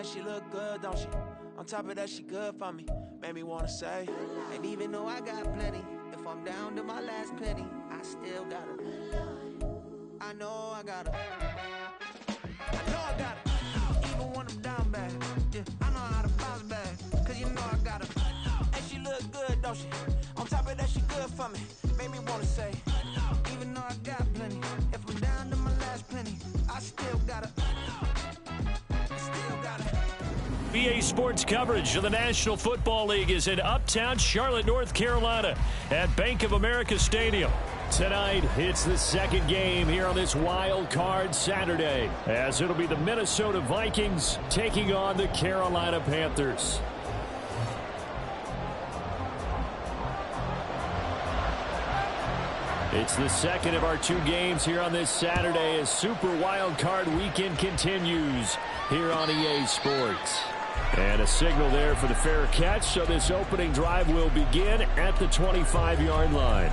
and she look good, don't she? On top of that, she good for me. Made me wanna say, and even though I got plenty, if I'm down to my last penny, I still got her. I know I got her. I know I got her. Even when I'm down bad, yeah, I know how to bounce back. Cause you know I got her. And she look good, don't she? On top of that, she good for me. Made me wanna say, even though I got plenty, if I'm down to my last penny, I still got her. Still got her. BA Sports coverage of the National Football League is in uptown Charlotte, North Carolina at Bank of America Stadium. Tonight, it's the second game here on this wild card Saturday, as it'll be the Minnesota Vikings taking on the Carolina Panthers. It's the second of our two games here on this Saturday as Super Wild Card Weekend continues here on EA Sports. And a signal there for the fair catch, so this opening drive will begin at the 25-yard line.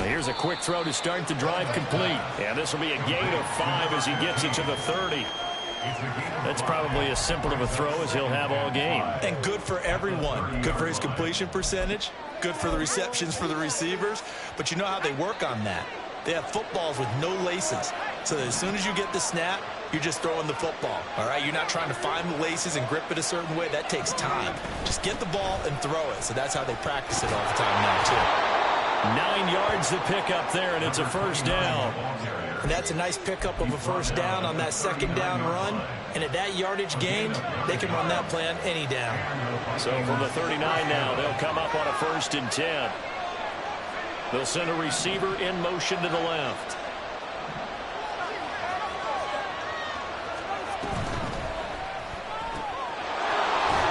Here's a quick throw to start the drive complete. And this will be a gain of 5 as he gets it to the 30. That's probably as simple of a throw as he'll have all game. And good for everyone. Good for his completion percentage. Good for the receptions for the receivers. But you know how they work on that. They have footballs with no laces. So that as soon as you get the snap, you're just throwing the football. All right? You're not trying to find the laces and grip it a certain way. That takes time. Just get the ball and throw it. So that's how they practice it all the time now, too. 9 yards to pick up there, and it's a first down. And that's a nice pickup of a first down on that second down run. And at that yardage gained, they can run that play on any down. So from the 39 now, they'll come up on a 1st and 10. They'll send a receiver in motion to the left.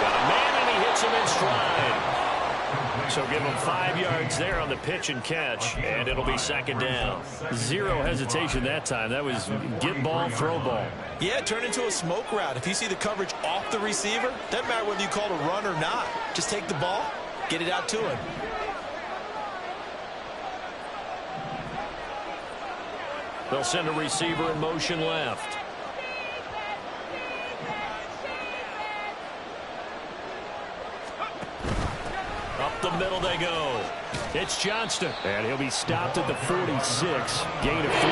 Got a man, and he hits him in stride. So give him 5 yards there on the pitch and catch, and it'll be 2nd down. Zero hesitation that time. That was get ball, throw ball. Yeah, turn into a smoke route. If you see the coverage off the receiver, doesn't matter whether you call it a run or not. Just take the ball, get it out to him. They'll send a receiver in motion left. Up the middle they go. It's Johnston. And he'll be stopped at the 46. Gain of 3.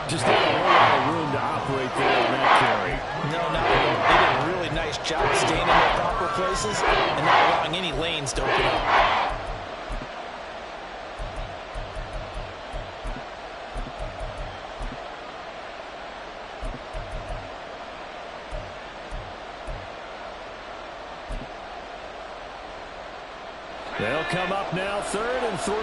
Just not a whole lot of room to operate there on that carry. No, not at all. They did a really nice job staying in their proper places and not allowing any lanes to open up. They'll come up now, 3rd and 3.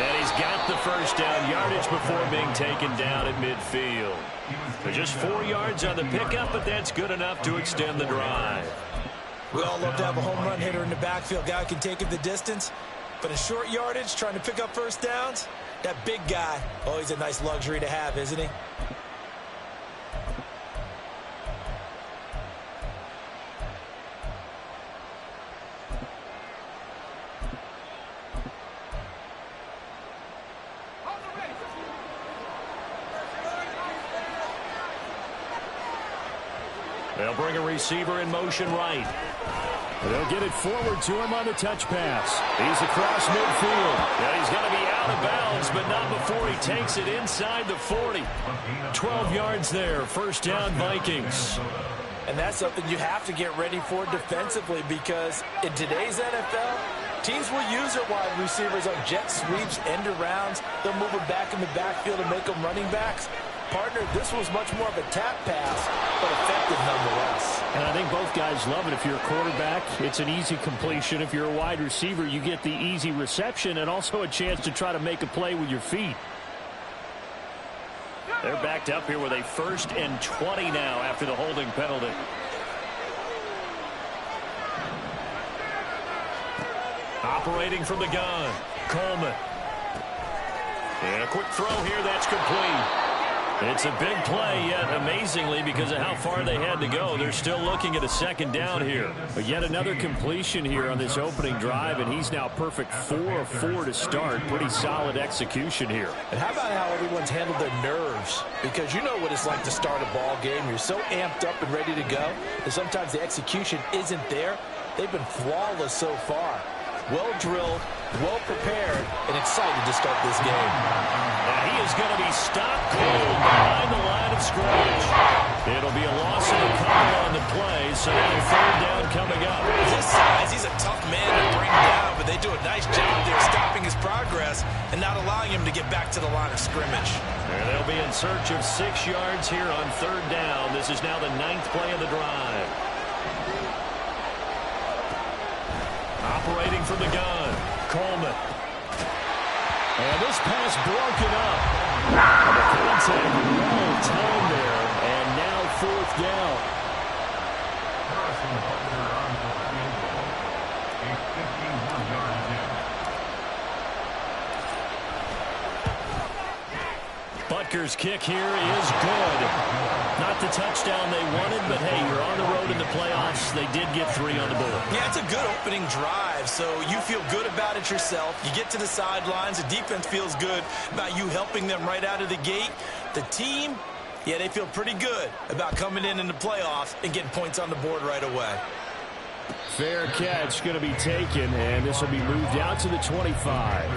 And he's got the first down, yardage before being taken down at midfield. So just 4 yards on the pickup, but that's good enough to extend the drive. We all love to have a home run hitter in the backfield. Guy can take it the distance. But in short yardage, trying to pick up first downs, that big guy, oh, he's a nice luxury to have, isn't he? They'll bring a receiver in motion right. They'll get it forward to him on the touch pass. He's across midfield. Yeah, he's going to be out of bounds, but not before he takes it inside the 40. 12 yards there. First down, Vikings. And that's something you have to get ready for defensively, because in today's NFL, teams will use their wide receivers on jet sweeps, end arounds. They'll move them back in the backfield and make them running backs. Partner, this was much more of a tap pass, but effective nonetheless. And I think both guys love it. If you're a quarterback, it's an easy completion. If you're a wide receiver, you get the easy reception and also a chance to try to make a play with your feet. They're backed up here with a 1st and 20 now after the holding penalty. Operating from the gun, Coleman. And a quick throw here, that's complete. It's a big play, yet amazingly, because of how far they had to go, they're still looking at a 2nd down here. But yet another completion here on this opening drive, and he's now perfect 4 of 4 to start. Pretty solid execution here. And how about how everyone's handled their nerves? Because you know what it's like to start a ball game. You're so amped up and ready to go, and sometimes the execution isn't there. They've been flawless so far. Well-drilled, well-prepared, and excited to start this game. And he is going to be stopped cold behind the line of scrimmage. It'll be a loss of a couple on the play, so now 3rd down coming up. His size, he's a tough man to bring down, but they do a nice job there stopping his progress and not allowing him to get back to the line of scrimmage. And they'll be in search of 6 yards here on 3rd down. This is now the 9th play of the drive. Operating from the gun, Coleman. And this pass broken up. And the contact well timed there, and now 4th down. Butker's kick here is good. Not the touchdown they wanted, but hey, you're on the road in the playoffs. They did get 3 on the board. Yeah, it's a good opening drive, so you feel good about it yourself. You get to the sidelines. The defense feels good about you helping them right out of the gate. The team, yeah, they feel pretty good about coming in the playoffs and getting points on the board right away. Fair catch going to be taken, and this will be moved out to the 25.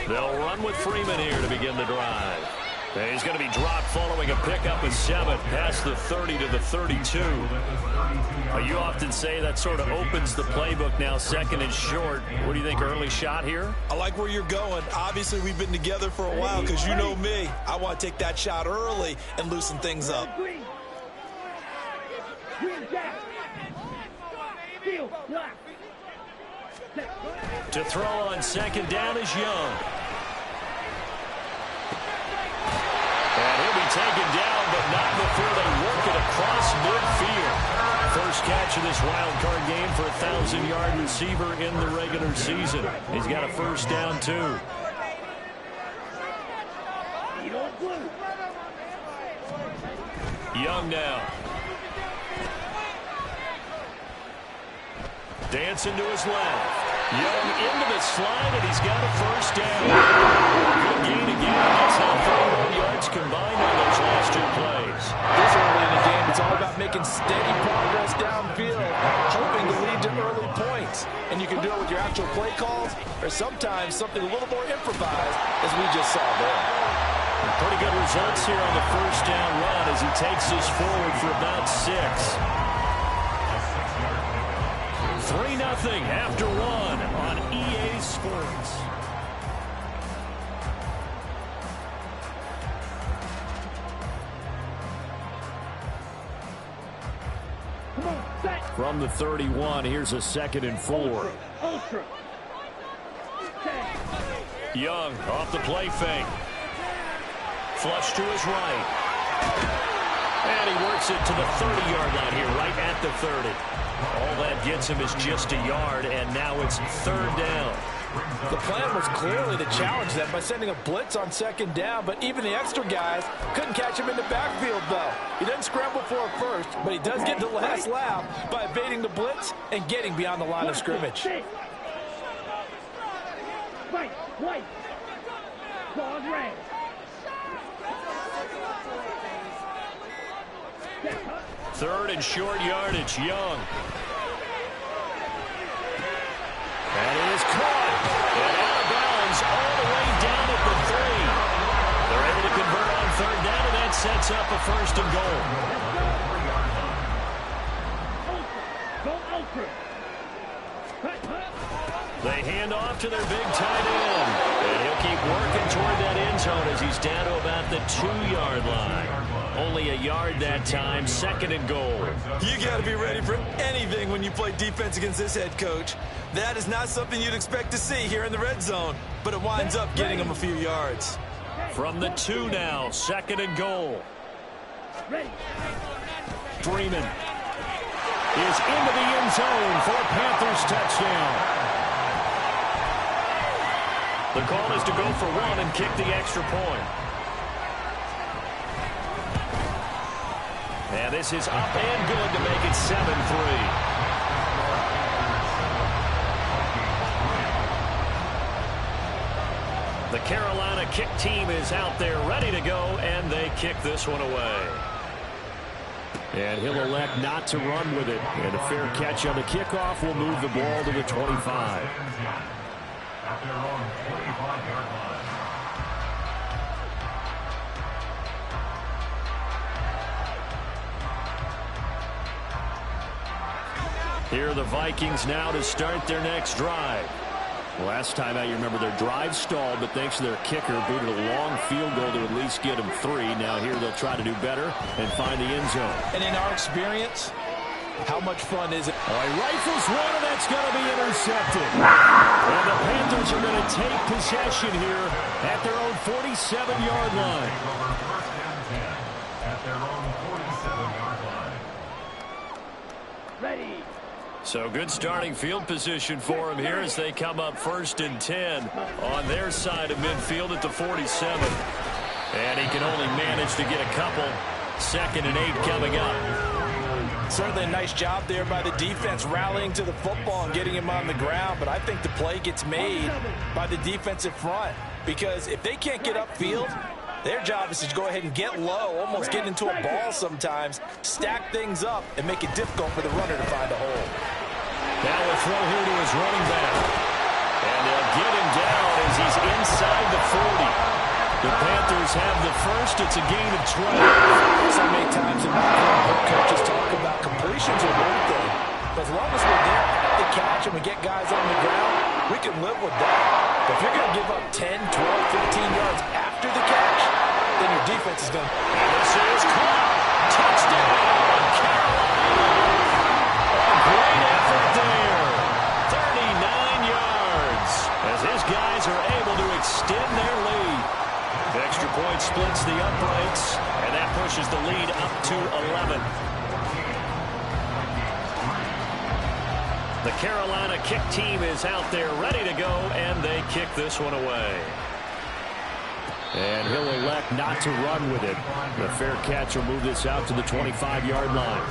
They'll run with Freeman here to begin the drive. And he's going to be dropped following a pickup of 7 past the 30 to the 32. You often say that sort of opens the playbook now, 2nd and short. What do you think, early shot here? I like where you're going. Obviously, we've been together for a while because you know me. I want to take that shot early and loosen things up. To throw on 2nd down is Young. And he'll be taken down, but not before they work it across midfield. First catch of this wild card game for a 1,000-yard receiver in the regular season. He's got a 1st down, too. Young now. Dancing to his left. Young into the slide, and he's got a 1st down. Good gain again. That's now 31 yards combined on those last 2 plays. This early in the game, it's all about making steady progress downfield, hoping to lead to early points. And you can do it with your actual play calls, or sometimes something a little more improvised, as we just saw there. Pretty good results here on the 1st down run as he takes this forward for about 6. 3-0 after 1 on EA Sports. From the 31, here's a 2nd and 4. Young off the play fake. Flush to his right. And he works it to the 30-yard line here, right at the 30. All that gets him is just a yard, and now it's 3rd down. The plan was clearly to challenge them by sending a blitz on 2nd down, but even the extra guys couldn't catch him in the backfield, though. He doesn't scramble for a first, but he does get the last laugh by evading the blitz and getting beyond the line of scrimmage. Third and short yardage, Young. That is caught. And out of bounds all the way down at the 3. They're able to convert on third down, and that sets up a first and goal. They hand off to their big tight end. And he'll keep working toward that end zone as he's down to about the 2-yard line. Only a yard that time, second and goal. You got to be ready for anything when you play defense against this head coach. That is not something you'd expect to see here in the red zone, but it winds up getting him a few yards. From the 2 now, second and goal. Freeman is into the end zone for a Panthers touchdown. The call is to go for 1 and kick the extra point. And this is up and good to make it 7-3. The Carolina kick team is out there ready to go, and they kick this one away. And he'll elect not to run with it. And a fair catch on the kickoff will move the ball to the 25. Here are the Vikings now to start their next drive. Last time out, you remember their drive stalled, but thanks to their kicker, booted a long field goal to at least get them 3. Now here they'll try to do better and find the end zone. And in our experience, how much fun is it? Oh, he rifles one, and that's going to be intercepted. And the Panthers are going to take possession here at their own 47-yard line. Ready. So good starting field position for him here as they come up 1st and 10 on their side of midfield at the 47. And he can only manage to get a couple. 2nd and 8 coming up. Certainly a nice job there by the defense rallying to the football and getting him on the ground, but I think the play gets made by the defensive front because if they can't get upfield, their job is to go ahead and get low, almost get into a ball sometimes, stack things up, and make it difficult for the runner to find a hole. Now a throw here to his running back. And they'll get him down as he's inside the 40. The Panthers have the first. It's a gain of 12. So many times in my career, coaches talk about completions are one thing. But as long as we're there at the catch and we get guys on the ground, we can live with that. But if you're going to give up 10, 12, 15 yards after the catch, then your defense is going to... This is caught. Touchdown, Carolina. A great effort there. 39 yards as his guys are able to extend their lead. The extra point splits the uprights, and that pushes the lead up to 11. The Carolina kick team is out there ready to go, and they kick this one away. And he'll elect not to run with it. The fair catch will move this out to the 25-yard line.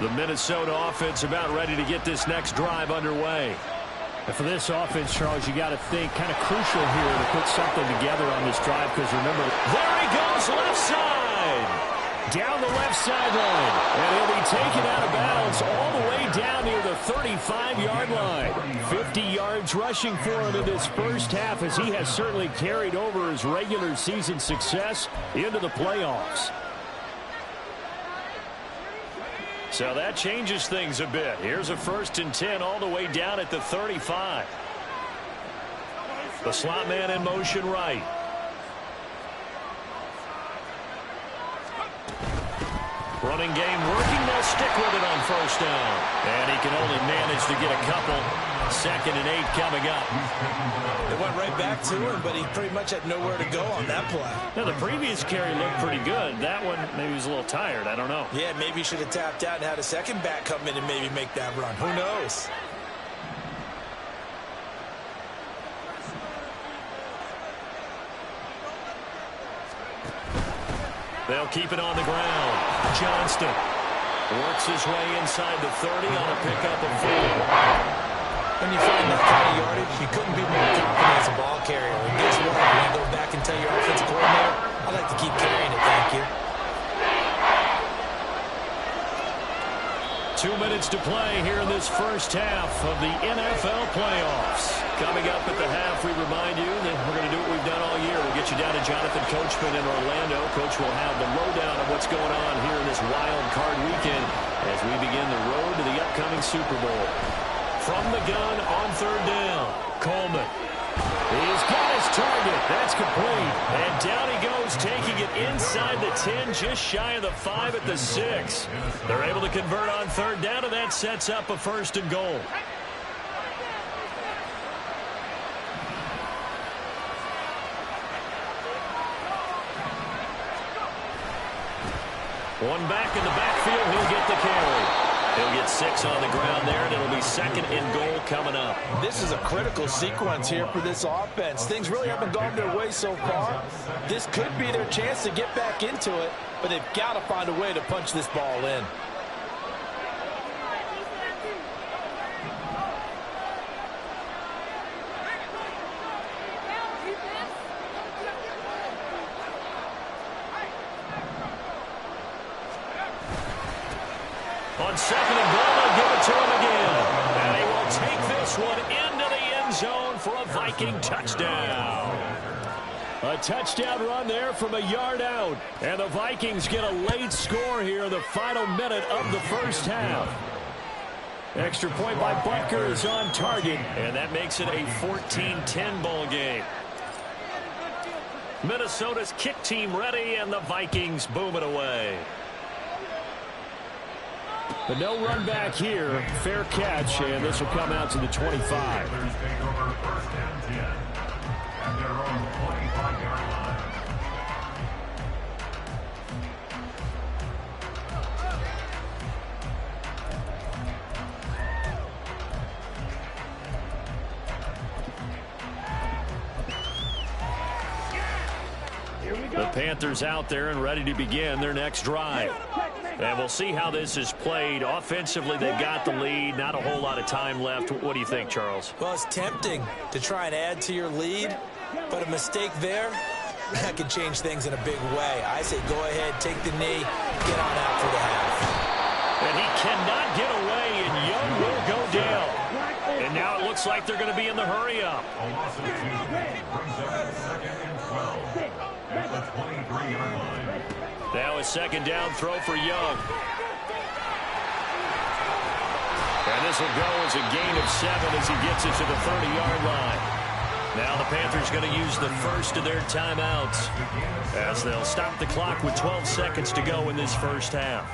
The Minnesota offense about ready to get this next drive underway. And for this offense, Charles, you got to think kind of crucial here to put something together on this drive because remember, there he goes left side. Down the left sideline. And he'll be taken out of bounds all the way down near the 35-yard line. 50 yards rushing for him in this first half as he has certainly carried over his regular season success into the playoffs. So that changes things a bit. Here's a 1st and 10 all the way down at the 35. The slot man in motion right. Running game working. They'll stick with it on 1st down. And he can only manage to get a couple. 2nd and 8 coming up. It went right back to him, but he pretty much had nowhere to go on that play. Now, the previous carry looked pretty good. That one, maybe he was a little tired. I don't know. Yeah, maybe he should have tapped out and had a second back come in and maybe make that run. Who knows? They'll keep it on the ground. Johnston works his way inside the 30 on a pickup of 4. When you find that kind of yardage, you couldn't be more confident as a ball carrier. And guess what? You're going to go back and tell your offensive coordinator, I I'd like to keep carrying it, thank you. 2 minutes to play here in this first half of the NFL playoffs. Coming up at the half, we remind you that we're going to do what we've done all year. We'll get you down to Jonathan Coachman in Orlando. Coach will have the lowdown of what's going on here in this wild card weekend as we begin the road to the upcoming Super Bowl. From the gun on third down, Coleman. He's got his target. That's complete. And down he goes, taking it inside the 10, just shy of the 5 at the 6. They're able to convert on third down, and that sets up a 1st and goal. One back in the backfield. He'll get the carry. He'll get 6 on the ground there, and it'll be 2nd and goal coming up. This is a critical sequence here for this offense. Things really haven't gone their way so far. This could be their chance to get back into it, but they've got to find a way to punch this ball in. On 2nd and goal, they'll give it to him again. And he will take this one into the end zone for a Viking touchdown. A touchdown run there from a yard out. And the Vikings get a late score here in the final minute of the first half. Extra point by Butker is on target. And that makes it a 14-10 ball game. Minnesota's kick team ready, and the Vikings boom it away. But no run back here. Fair catch, and this will come out to the 25. The Panthers out there and ready to begin their next drive. And we'll see how this is played. Offensively, they've got the lead. Not a whole lot of time left. What do you think, Charles? Well, it's tempting to try and add to your lead, but a mistake there, that could change things in a big way. I say go ahead, take the knee, get on out for the half. And he cannot get away, and Young will go down. And now it looks like they're going to be in the hurry-up. Now a 2nd down throw for Young. And this will go as a gain of 7 as he gets it to the 30-yard line. Now the Panthers going to use the first of their timeouts as they'll stop the clock with 12 seconds to go in this first half.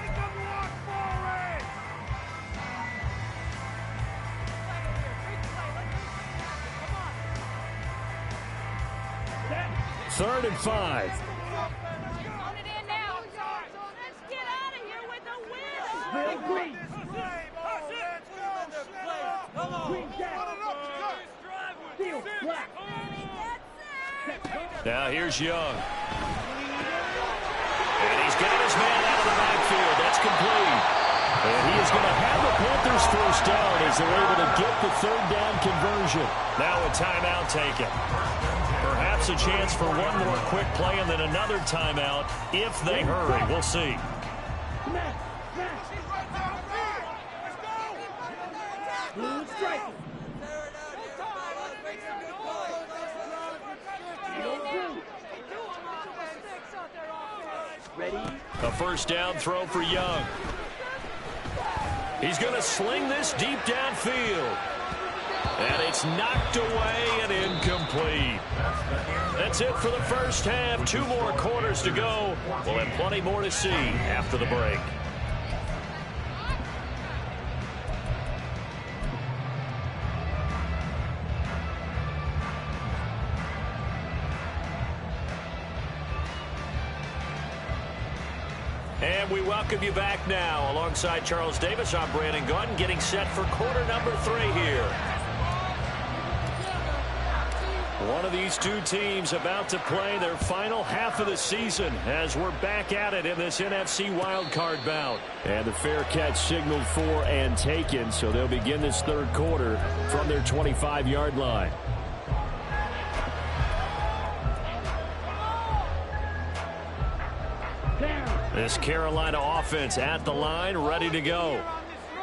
Third and 5. Now here's Young. And he's got his man out of the backfield. That's complete. And he is going to have the Panthers first down as they're able to get the 3rd down conversion. Now a timeout taken. Perhaps a chance for one more quick play and then another timeout if they hurry. We'll see. A 1st down throw for Young. He's going to sling this deep downfield. And it's knocked away and incomplete. That's it for the first half. 2 more quarters to go. We'll have plenty more to see after the break. And we welcome you back now. Alongside Charles Davis, I'm Brandon Gunn, getting set for quarter number 3 here. One of these two teams about to play their final half of the season as we're back at it in this NFC wildcard bout. And the fair catch signaled for and taken, so they'll begin this 3rd quarter from their 25-yard line. This Carolina offense at the line, ready to go.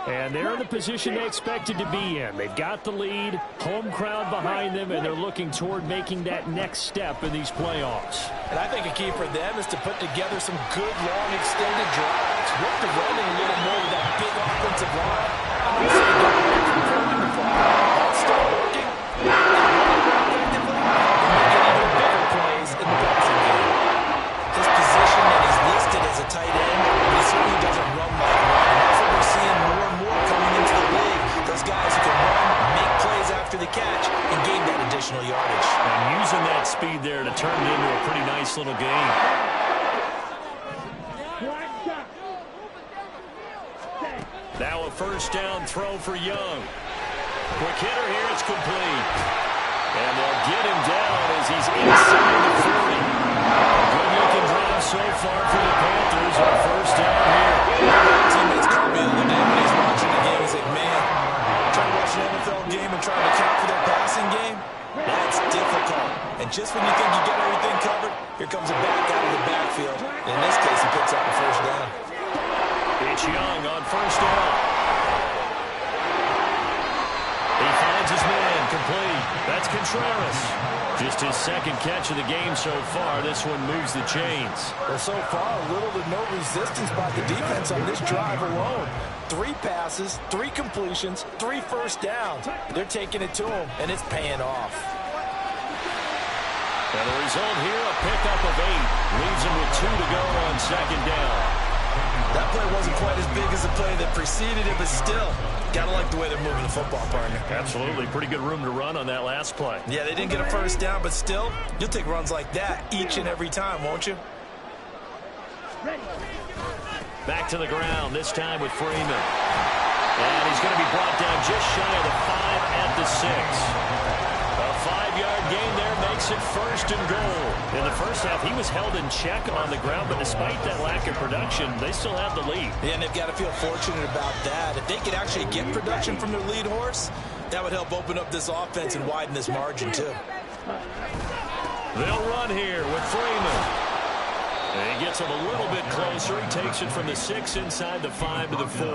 And they're in the position they expected to be in. They've got the lead, home crowd behind them, and they're looking toward making that next step in these playoffs. And I think a key for them is to put together some good, long, extended drives. Work the running a little more with that big offensive line. I'm going to say get away from throwing the ball. That's still working. Effectively, and make it even bigger plays in the passing game. His position that is listed as a tight end, but he certainly doesn't run like one. And that's what we're seeing more and more coming into the league. Those guys who can run, make plays after the catch, and gain that additional yardage. And using that speed there to turn it into a pretty nice little game. Now a first down throw for Young. Quick hitter here, it's complete. And they'll get him down as he's inside the 40. A good-looking drive so far for the Panthers on first down here. Teammates called me the other day when he's watching the game. He's like, man, trying to watch an NFL game and trying to account for their passing game, that's difficult. And just when you think you get everything covered, here comes a back out of the backfield. And in this case, he picks up a first down. It's Young on first down. He finds his man, complete. That's Contreras. Just his second catch of the game so far. This one moves the chains. Well, so far, little to no resistance by the defense on this drive alone. 3 passes, 3 completions, 3 first downs. They're taking it to him, and it's paying off. And the result here, a pickup of 8. Leaves him with 2 to go on second down. That play wasn't quite as big as the play that preceded it, but still, gotta like the way they're moving the football, partner. Absolutely. Pretty good room to run on that last play. Yeah, they didn't get a first down, but still, you'll take runs like that each and every time, won't you? Back to the ground, this time with Freeman. And he's going to be brought down just shy of the 5 at the 6. A 5-yard gain there makes it first and goal. In the first half, he was held in check on the ground, but despite that lack of production, they still have the lead. Yeah, and they've got to feel fortunate about that. If they could actually get production from their lead horse, that would help open up this offense and widen this margin, too. They'll run here with Freeman. And he gets him a little bit closer. He takes it from the 6 inside the 5 to the 4.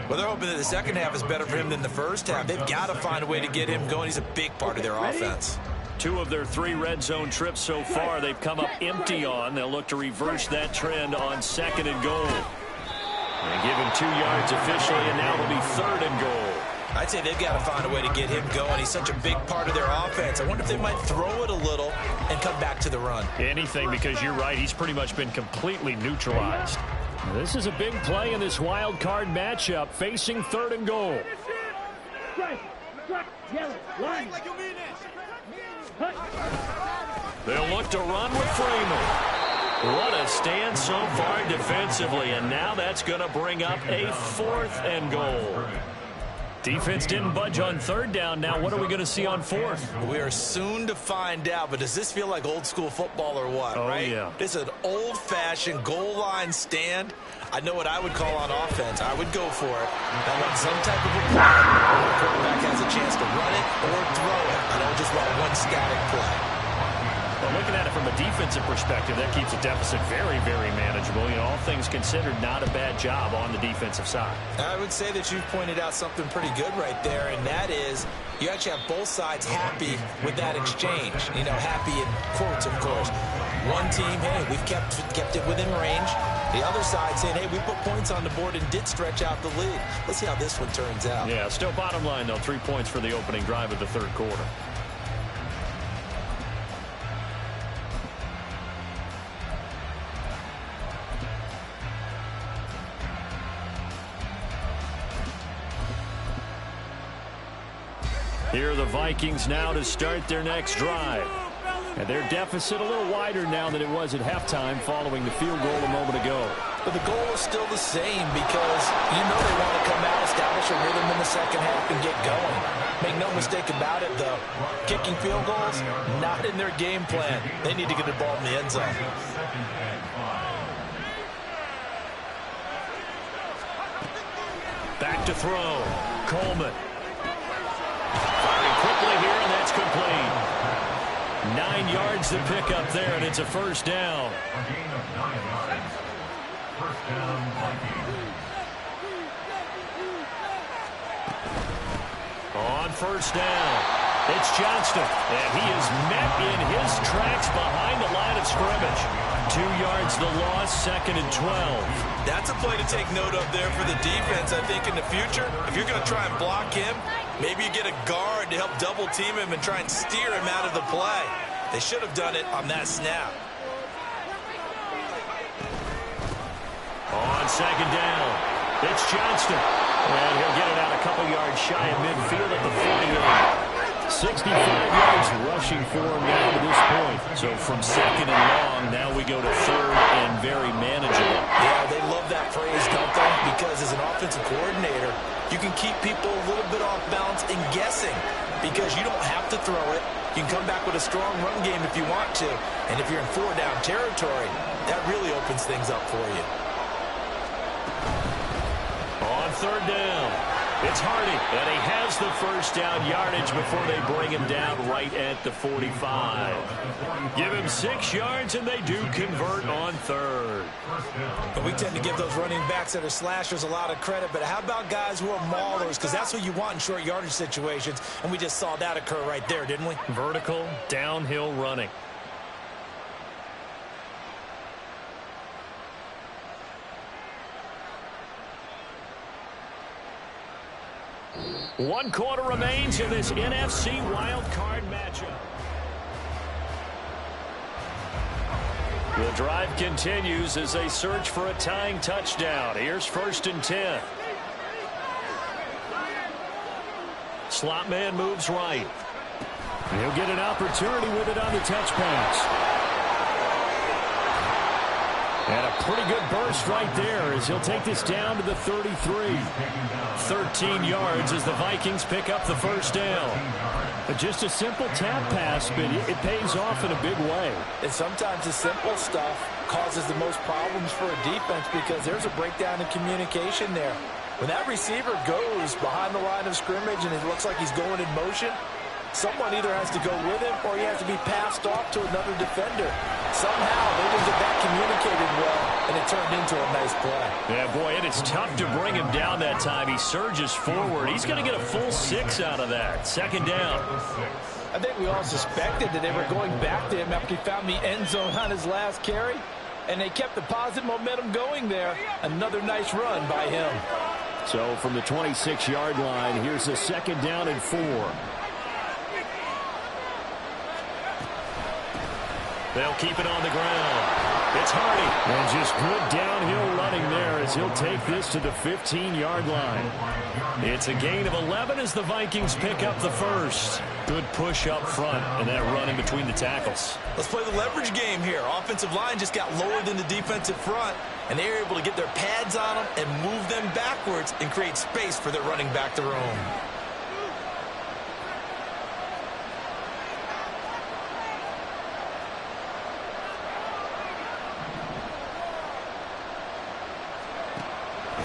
Well, they're hoping that the second half is better for him than the first half. They've got to find a way to get him going. He's a big part of their offense. 2 of their 3 red zone trips so far, they've come up empty on. They'll look to reverse that trend on second and goal. They give him 2 yards officially, and now it'll be third and goal. I'd say they've got to find a way to get him going. He's such a big part of their offense. I wonder if they might throw it a little and come back to the run. Anything, because you're right. He's pretty much been completely neutralized. This is a big play in this wild card matchup, facing third and goal. They'll look to run with Freeman. What a stand so far defensively, and now that's going to bring up a 4th and goal. Defense didn't budge on third down. Now what are we going to see on 4th? We are soon to find out, but does this feel like old school football or what, right? Yeah. This is an old-fashioned goal line stand. I know what I would call on offense. I would go for it. I want some type of a play where the quarterback has a chance to run it or throw it. I don't just want one static play. Well, looking at it from a defensive perspective, that keeps a deficit very, very manageable. You know, all things considered, not a bad job on the defensive side. I would say that you've pointed out something pretty good right there, and that is you actually have both sides happy with that exchange. You know, happy in quotes, of course. One team, hey, we've kept it within range. The other side saying, hey, we put points on the board and did stretch out the lead. Let's see how this one turns out. Yeah, still bottom line, though, 3 points for the opening drive of the third quarter. Here are the Vikings now to start their next drive. And their deficit a little wider now than it was at halftime following the field goal a moment ago. But the goal is still the same because you know they want to come out, establish a rhythm in the second half, and get going. Make no mistake about it, though. Kicking field goals, not in their game plan. They need to get the ball in the end zone. Back to throw. Coleman. Firing quickly here, and that's complete. 9 yards to pick up there, and it's a first down. On first down, it's Johnston, and he is met in his tracks behind the line of scrimmage. 2 yards the loss, 2nd and 12. That's a play to take note of there for the defense, I think, in the future. If you're going to try and block him, maybe you get a guard to help double team him and try and steer him out of the play. They should have done it on that snap. On 2nd down, it's Johnston. And he'll get it out a couple yards shy of midfield at the 48. 65 yards rushing for him now to this point. So from 2nd and long, now we go to 3rd and very manageable. Yeah, they love that phrase, don't they? Because as an offensive coordinator, you can keep people a little bit off balance and guessing because you don't have to throw it. You can come back with a strong run game if you want to. And if you're in 4-down territory, that really opens things up for you. On 3rd down, it's Hardy, and he has the first down yardage before they bring him down right at the 45. Give him 6 yards, and they do convert on 3rd. But we tend to give those running backs that are slashers a lot of credit, but how about guys who are maulers? Because that's what you want in short yardage situations, and we just saw that occur right there, didn't we? Vertical, downhill running. One quarter remains in this NFC wild card matchup. The drive continues as they search for a tying touchdown. Here's 1st and 10. Slot man moves right. He'll get an opportunity with it on the touch pass. And a pretty good burst right there as he'll take this down to the 33. 13 yards as the Vikings pick up the first down. But just a simple tap pass, but it pays off in a big way. And sometimes the simple stuff causes the most problems for a defense because there's a breakdown in communication there. When that receiver goes behind the line of scrimmage and it looks like he's going in motion, someone either has to go with him or he has to be passed off to another defender. Somehow they didn't get that communicated well, and it turned into a nice play. Yeah, boy, and it's tough to bring him down that time. He surges forward. He's going to get a full 6 out of that. 2nd down. I think we all suspected that they were going back to him after he found the end zone on his last carry, and they kept the positive momentum going there. Another nice run by him. So from the 26-yard line, here's a 2nd down and 4. They'll keep it on the ground. It's Hardy. And just good downhill running there as he'll take this to the 15-yard line. It's a gain of 11 as the Vikings pick up the first. Good push up front and that run in between the tackles. Let's play the leverage game here. Offensive line just got lower than the defensive front, and they were able to get their pads on them and move them backwards and create space for their running back to roam.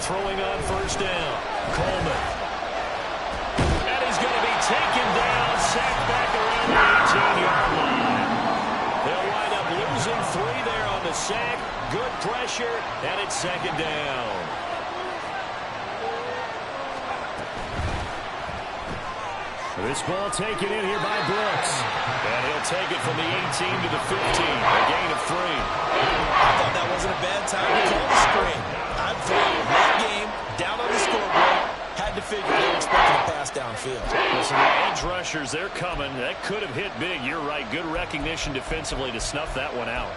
Throwing on first down, Coleman. And he's going to be taken down, sacked back around the 18-yard line. They'll wind up losing 3 there on the sack. Good pressure, and it's 2nd down. This ball taken in here by Brooks. And he'll take it from the 18 to the 15, a gain of 3. I thought that wasn't a bad time to call the screen. I'm thrilled. Late game, down on the scoreboard. Had to figure they were expecting a pass downfield. Listen, the edge rushers, they're coming. That could have hit big. You're right. Good recognition defensively to snuff that one out.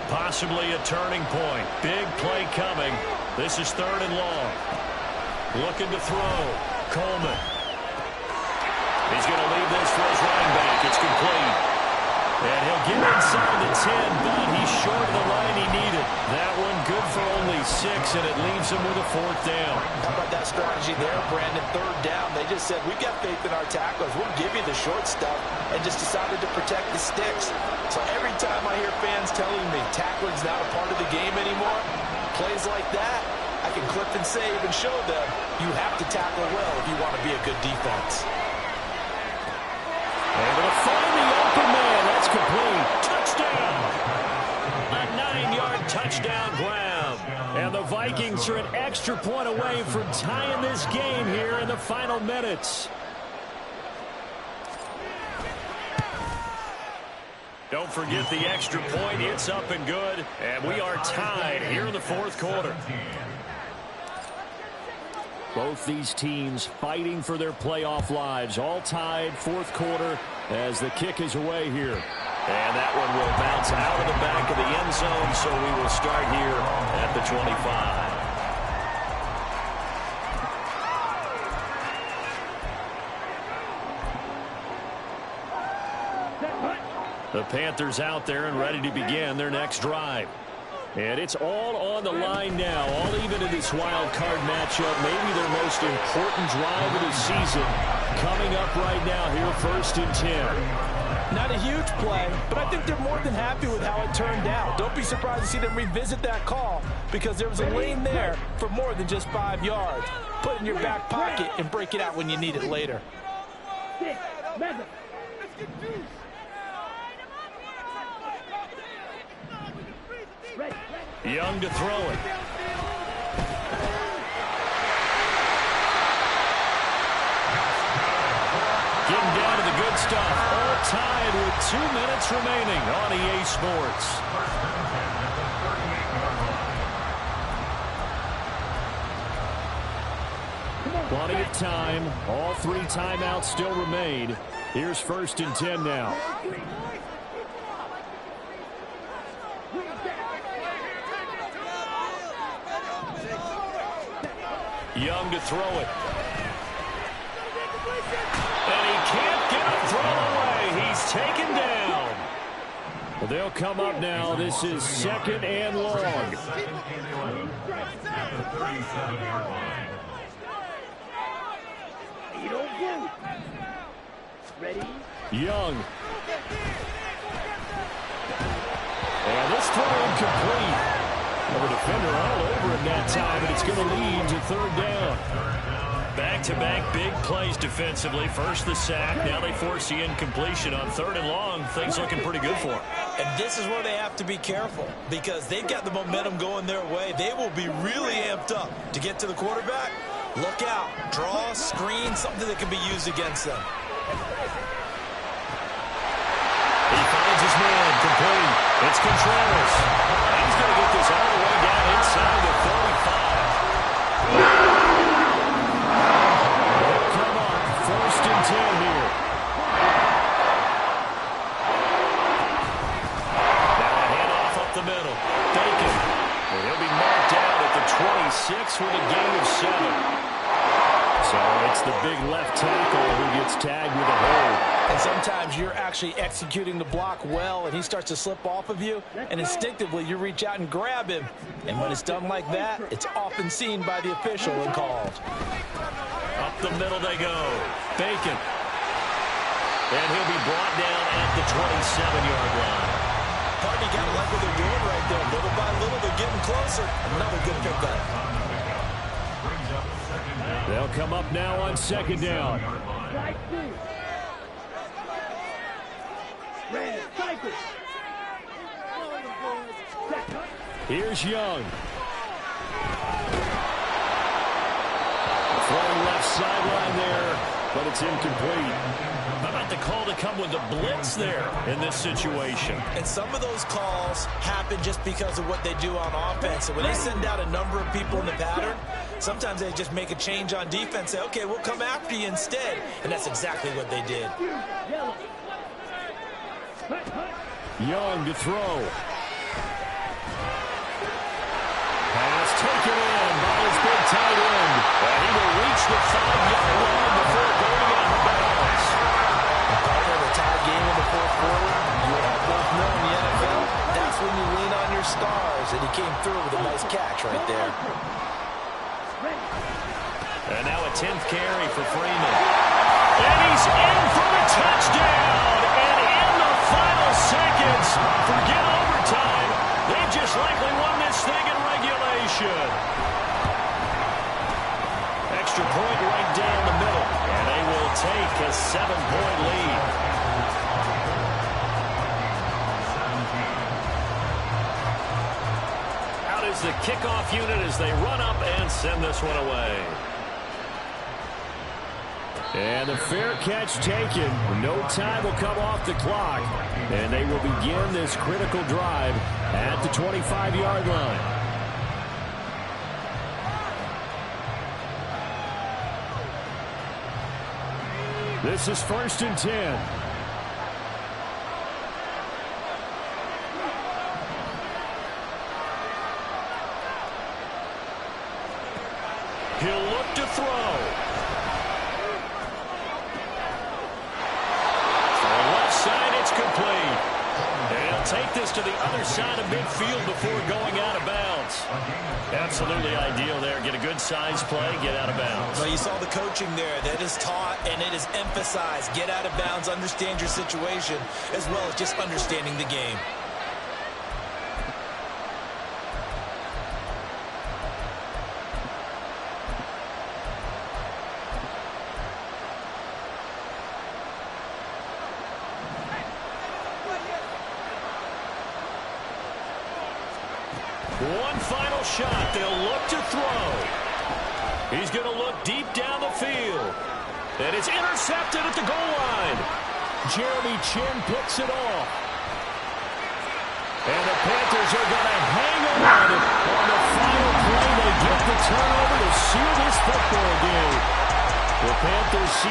Possibly a turning point. Big play coming. This is 3rd and long. Looking to throw. Coleman. He's going to leave this for his running back. It's complete. And he'll get inside the 10, but he's short of the line he needed. That one good for only 6, and it leaves them with a 4th down. How about that strategy there, Brandon? 3rd down. They just said, we've got faith in our tacklers. We'll give you the short stuff, and just decided to protect the sticks. So every time I hear fans telling me tackling's not a part of the game anymore, plays like that, I can clip and save and show them you have to tackle well if you want to be a good defense. Able to find the open man. That's complete. Touchdown. A 9-yard touchdown grab. And the Vikings are an extra point away from tying this game here in the final minutes. Don't forget the extra point. It's up and good. And we are tied here in the 4th quarter. Both these teams fighting for their playoff lives. All tied, 4th quarter as the kick is away here. And that one will bounce out of the back of the end zone, so we will start here at the 25. The Panthers out there and ready to begin their next drive. And it's all on the line now, all even in this wild card matchup. Maybe their most important drive of the season coming up right now here, 1st and 10. Not a huge play, but I think they're more than happy with how it turned out. Don't be surprised to see them revisit that call, because there was a lane there for more than just 5 yards. Put it in your back pocket and break it out when you need it later. Young to throw it. Getting down to the good stuff. All tied with 2 minutes remaining on EA Sports. Plenty of time. All 3 timeouts still remain. Here's 1st and 10 now. Young to throw it. And he can't get a throw away. He's taken down. Well, they'll come up now. This is 2nd and long. Young. And this throw incomplete. The defender all over him that time, and it's going to lead to 3rd down. Back-to-back big plays defensively. First the sack, now they force the incompletion on 3rd and long. Things looking pretty good for them. And this is where they have to be careful, because they've got the momentum going their way. They will be really amped up to get to the quarterback. Look out. Draw, screen, something that can be used against them. He finds his man, complete. It's Contreras. He's going to get this all the way down inside the 35. They'll come up, 1st and 10 here. Now a handoff up the middle. Bacon. And he'll be marked down at the 26 with a gain of 7. So it's the big left tackle who gets tagged with a hold. And sometimes you're actually executing the block well, and he starts to slip off of you, and instinctively you reach out and grab him. And when it's done like that, it's often seen by the official and called. Up the middle they go. Bacon. And he'll be brought down at the 27-yard line. Hardy got to like what they're doing right there. Little by little, they're getting closer. Another good pickup. They'll come up now on 2nd down. Here's Young. Throwing left sideline there, but it's incomplete. How about the call to come with the blitz there in this situation? And some of those calls happen just because of what they do on offense. So when they send out a number of people in the pattern, sometimes they just make a change on defense, say, okay, we'll come after you instead. And that's exactly what they did. Young to throw. Pass taken in by his big tight end. And he will reach the 5-yard line before going out of bounds. Partner, the tie game in the 4th quarter, you and I both know in the NFL, that's when you lean on your stars. And he came through with a nice catch right there. And now a 10th carry for Freeman. And he's in for the touchdown. And in the final seconds, forget overtime. They've just likely won this thing in regulation. Extra point right down the middle. And they will take a 7-point lead. Out is the kickoff unit as they run up and send this one away. And the fair catch taken. No time will come off the clock. And they will begin this critical drive at the 25-yard line. This is 1st and 10. He'll look to throw. Complete. And he'll take this to the other side of midfield before going out of bounds. Absolutely ideal there. Get a good size play, get out of bounds. Well, you saw the coaching there. That is taught and it is emphasized. Get out of bounds, understand your situation, as well as just understanding the game. One final shot. They'll look to throw. He's going to look deep down the field. And it's intercepted at the goal line. Jeremy Chinn picks it off. And the Panthers are going to hang on the final play. They get the turnover to seal this football game. The Panthers see